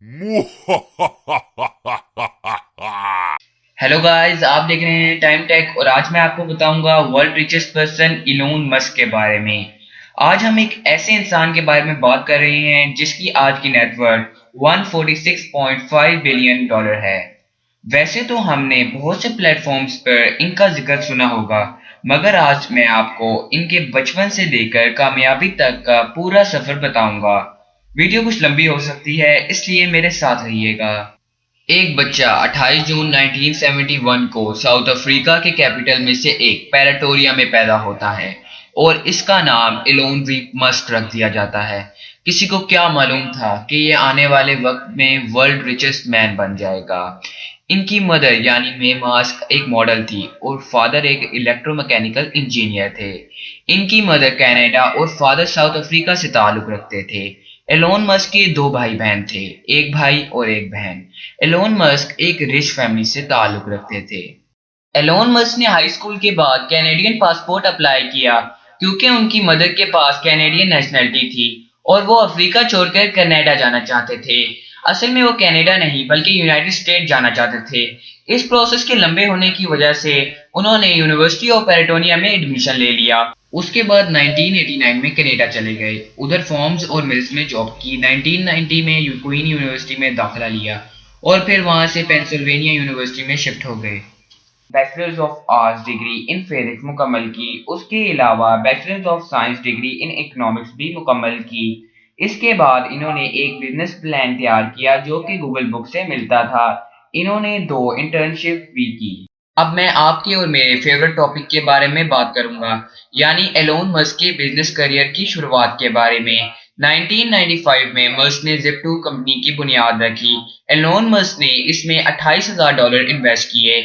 Hello guys, आप देख रहे हैं टाइम टेक और आज मैं आपको बताऊंगा world richest person Elon Musk के बारे में। आज हम एक ऐसे इंसान के बारे में बात कर रहे हैं जिसकी आज की नेटवर्थ 146.5 बिलियन डॉलर है। वैसे तो हमने बहुत से प्लेटफॉर्म्स पर इनका जिक्र सुना होगा, मगर आज मैं आपको इनके बचपन से लेकर कामयाबी तक का पूरा सफर बताऊंगा। वीडियो कुछ लंबी हो सकती है, इसलिए मेरे साथ रहिएगा। एक बच्चा 28 जून 1971 को साउथ अफ्रीका के कैपिटल में से एक पेराटोरिया में पैदा होता है और इसका नाम एलोन मस्क रख दिया जाता है। किसी को क्या मालूम था कि ये आने वाले वक्त में वर्ल्ड रिचेस्ट मैन बन जाएगा। इनकी मदर यानी मे मास्क एक मॉडल थी और फादर एक इलेक्ट्रोमैकेनिकल इंजीनियर थे। इनकी मदर कनाडा और फादर साउथ अफ्रीका से ताल्लुक रखते थे। एलोन मस्क के दो भाई बहन थे, एक भाई और एक बहन। एलोन मस्क एक रिच फैमिली से ताल्लुक रखते थे। एलोन मस्क ने हाई स्कूल के बाद कैनेडियन पासपोर्ट अप्लाई किया क्योंकि उनकी मदर के पास कैनेडियन नेशनैलिटी थी और वो अफ्रीका छोड़कर कनाडा जाना चाहते थे। असल में वो कनाडा नहीं बल्कि यूनाइटेड स्टेट जाना चाहते थे। इस प्रोसेस के लंबे होने की वजह से उन्होंने यूनिवर्सिटी ऑफ पेरिटोनिया में एडमिशन ले लिया। उसके बाद 1989 में कनाडा चले गए, उधर फॉर्म्स और मिल्स में जॉब की। 1990 में क्वीन यूनिवर्सिटी में दाखिला लिया और फिर वहां से पेंसिल्वेनिया यूनिवर्सिटी में शिफ्ट हो गए। Bachelors of arts degree in physics मुकम्मल की। उसके अलावा bachelors of science degree in economics भी मुकम्मल की। इसके बाद इन्होंने एक बिजनेस प्लान तैयार किया जो कि गूगल बुक से मिलता था। इन्होंने 2 इंटर्नशिप भी की। अब मैं आपके और मेरे फेवरेट टॉपिक के बारे में बात करूंगा, यानी एलोन मस्क के बिजनेस करियर की शुरुआत के बारे में। 1995 में मस्क ने Zip2 कंपनी की बुनियाद रखी। एलोन मस्क ने इसमें $28,000 इन्वेस्ट किए।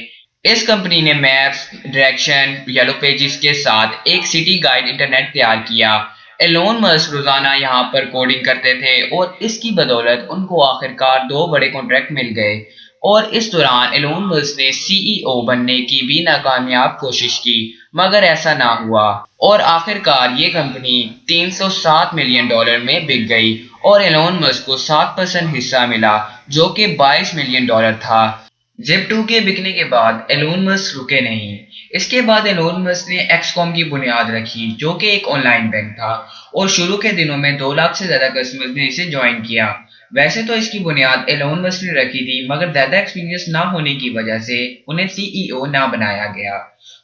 इस कंपनी ने मैप्स, डायरेक्शन, येलो पेजेस के साथ एक सिटी गाइड इंटरनेट तैयार किया। एलोन मस्क रोजाना यहाँ पर कोडिंग करते थे और इसकी बदौलत उनको आखिरकार 2 बड़े कॉन्ट्रैक्ट मिल गए। और इस दौरान एलोन मस्क ने सीईओ बनने की भी नाकामयाब कोशिश की, मगर ऐसा ना हुआ और आखिरकार ये कंपनी $307 मिलियन में बिक गई और एलोन मस्क को 7% हिस्सा मिला, जो कि $22 मिलियन था। Zip2 के बिकने के बाद एलोन मस्क रुके नहीं। इसके बाद एलोन मस्क ने एक्सकॉम की बुनियाद रखी, जो कि एक ऑनलाइन बैंक था और शुरू के दिनों में 2 लाख से ज्यादा कस्टमर्स ने इसे ज्वाइन किया। वैसे तो इसकी बुनियाद एलोन मस्क ने रखी थी, मगर ज्यादा एक्सपीरियंस ना होने की वजह से उन्हें सीईओ ना बनाया गया।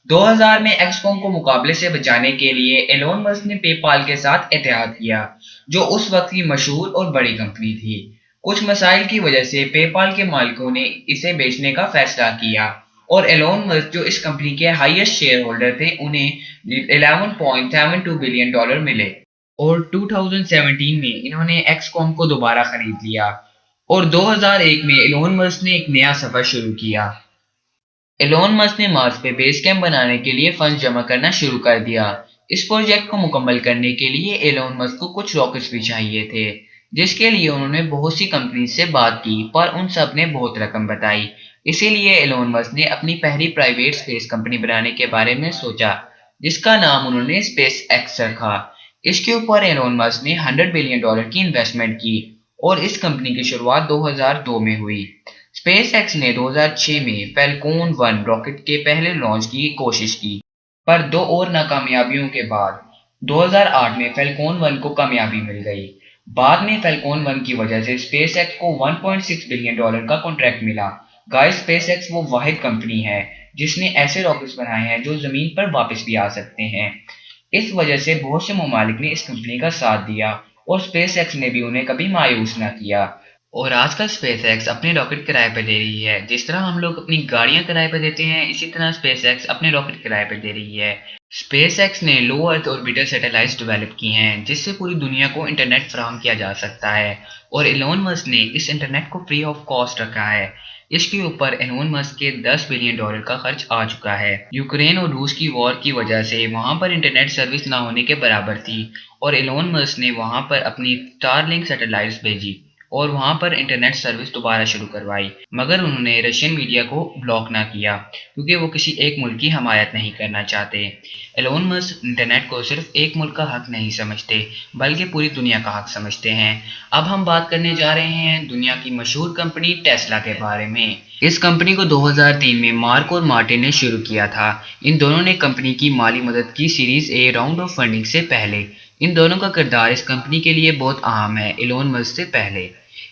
2000 में एक्सकॉम को मुकाबले से बचाने के लिए एलोन मस्क ने पेपाल के साथ इत्तेहाद किया, जो उस वक्त की मशहूर और बड़ी कंपनी थी। कुछ मसाइल की वजह से पेपाल के मालिकों ने इसे बेचने का फैसला किया और एलोन मस्क जो इस कंपनी के हाईएस्ट शेयर होल्डर थे उन्हें $11.72 बिलियन मिले और 2017 में इन्होंने एक्सकॉम को दोबारा खरीद लिया और 2001 में एलोन मस्क ने एक नया सफर शुरू किया। एलोन मस्क ने मार्स पे बेस कैंप बनाने के लिए फंड जमा करना शुरू कर दिया। इस प्रोजेक्ट को मुकम्मल करने के लिए एलोन मस्क को कुछ रॉकेट्स भी चाहिए थे, जिसके लिए उन्होंने बहुत सी कंपनी से बात की, पर उन सब ने बहुत रकम बताई। इसीलिए एलोन मस्क ने अपनी पहली प्राइवेट स्पेस कंपनी बनाने के बारे में सोचा, जिसका नाम उन्होंने स्पेस एक्स रखा। इसके ऊपर एलोन मस्क ने $100 बिलियन की इन्वेस्टमेंट की और इस कंपनी की शुरुआत 2002 में हुई। स्पेसएक्स ने 2006 में फैल्कन 1 रॉकेट के पहले लॉन्च की कोशिश की, पर 2 और नाकामयाबियों के बाद 2008 में फैल्कन 1 को कामयाबी मिल गई। बाद में फैल्कन 1 की वजह से स्पेसएक्स को $1.6 बिलियन का कॉन्ट्रैक्ट मिला। गाइस, स्पेसएक्स वो वाहिद कंपनी है जिसने ऐसे रॉकेट्स बनाए हैं जो जमीन पर वापस भी आ सकते हैं। इस वजह से बहुत से ममालिक ने इस कंपनी का साथ दिया और स्पेसएक्स ने भी उन्हें कभी मायूस न किया। और आजकल स्पेसएक्स अपने रॉकेट किराए पर दे रही है। जिस तरह हम लोग अपनी गाड़ियां किराए पर देते हैं, इसी तरह स्पेसएक्स अपने रॉकेट किराए पर दे रही है। स्पेसएक्स ने लो अर्थ ऑर्बिटर सैटेलाइट्स डेवलप की हैं, जिससे पूरी दुनिया को इंटरनेट फराहम किया जा सकता है और एलोन मस्क ने इस इंटरनेट को फ्री ऑफ कॉस्ट रखा है। इसके ऊपर एलोन मस्क के $10 बिलियन का खर्च आ चुका है। यूक्रेन और रूस की वॉर की वजह से वहां पर इंटरनेट सर्विस ना होने के बराबर थी और एलोन मस्क ने वहां पर अपनी स्टारलिंक सैटेलाइट्स भेजी اور وہاں پر انٹرنیٹ سروس دوبارہ شروع کروائی، مگر انہوں نے رشین میڈیا کو بلاک نہ کیا کیونکہ وہ کسی ایک ملک کی حمایت نہیں کرنا چاہتے۔ ایلون مسک انٹرنیٹ کو صرف ایک ملک کا حق نہیں سمجھتے بلکہ پوری دنیا کا حق سمجھتے ہیں۔ اب ہم بات کرنے جا رہے ہیں دنیا کی مشہور کمپنی ٹیسلا کے بارے میں۔ اس کمپنی کو 2003 میں مارک اور مارٹن نے شروع کیا تھا۔ ان دونوں نے کمپنی کی مالی مدد کی series a round of funding سے پہلے۔ ان دونوں کا کردار اس کمپنی کے لیے بہت اہم ہے۔ ایلون مسک سے پہلے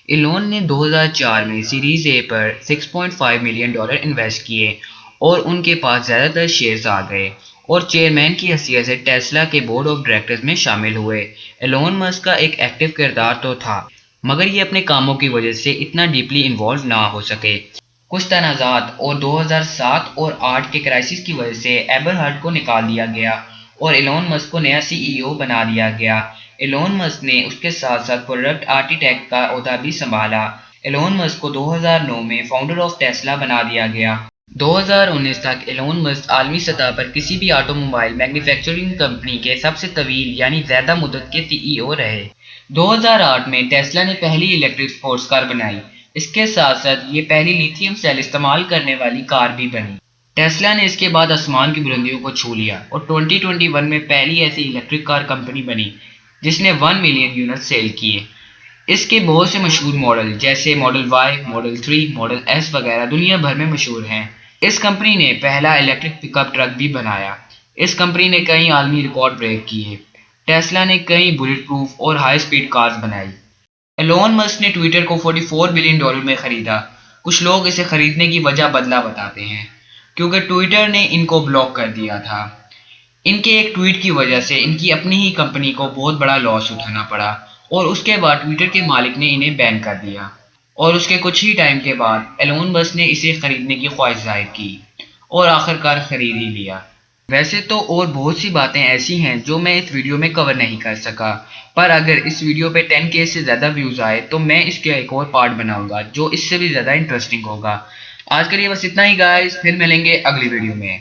ایلون نے 2004 میں سیریز اے پر $6.5 ملین انویسٹ کیے اور ان کے پاس زیادہ تر شیئرز آ گئے اور چیئرمین کی حیثیت سے ٹیسلا کے بورڈ آف ڈائریکٹرز میں شامل ہوئے۔ ایلون مسک کا ایک ایکٹیو کردار تو تھا مگر یہ اپنے کاموں کی وجہ سے اتنا ڈیپلی انوالو نہ ہو سکے۔ کچھ تنازعات اور 2007 اور 8 کے کرائسس کی وجہ سے ایبرہارٹ کو نکال دیا گیا اور ایلون مسک کو نیا سی ای او بنا دیا گیا۔ ایلون مسک نے اس کے ساتھ ساتھ پروڈکٹ آرکیٹیکٹ کا عہدہ بھی سنبھالا۔ ایلون مسک کو 2009 میں فاؤنڈر آف ٹیسلا بنا دیا گیا۔ 2019 تک ایلون مسک عالمی سطح پر کسی بھی آٹو موبائل مینوفیکچرنگ کمپنی کے سب سے طویل یعنی زیادہ مدت کے سی ای او رہے۔ 2008 میں ٹیسلا نے پہلی الیکٹرک سپورٹس کار بنائی۔ اس کے ساتھ ساتھ یہ پہلی لیتھیم سیل استعمال کرنے والی کار بھی بنی۔ ٹیسلا نے اس کے بعد آسمان کی بلندیوں کو چھو لیا اور 2021 میں پہلی ایسی الیکٹرک کار کمپنی بنی جس نے 1 ملین یونٹ سیل کیے۔ اس کے بہت سے مشہور ماڈل جیسے model Y, model 3، model S وغیرہ دنیا بھر میں مشہور ہیں۔ اس کمپنی نے پہلا الیکٹرک پک اپ ٹرک بھی بنایا۔ اس کمپنی نے کئی عالمی ریکارڈ بریک کیے۔ ٹیسلا نے کئی بلٹ پروف اور ہائی سپیڈ کارز بنائی۔ ایلون مسک نے ٹویٹر کو $44 بلین میں خریدا۔ کچھ لوگ اسے خریدنے کی وجہ بدلہ بتاتے ہیں کیونکہ ٹویٹر نے ان کو بلاک کر دیا تھا۔ ان کے ایک ٹویٹ کی وجہ سے ان کی اپنی ہی کمپنی کو بہت بڑا لاس اٹھانا پڑا اور اس کے بعد ٹویٹر کے مالک نے انہیں بین کر دیا اور اس کے کچھ ہی ٹائم کے بعد ایلون مسک نے اسے خریدنے کی خواہش ظاہر کی اور آخرکار خرید ہی لیا۔ ویسے تو اور بہت سی باتیں ایسی ہیں جو میں اس ویڈیو میں کور نہیں کر سکا، پر اگر اس ویڈیو پہ 10K سے زیادہ ویوز آئے تو میں اس کا ایک اور پارٹ بناؤں گا جو اس سے بھی زیادہ انٹرسٹنگ ہوگا۔ آج کے لیے بس اتنا ہی گائز، پھر ملیں گے اگلی ویڈیو میں۔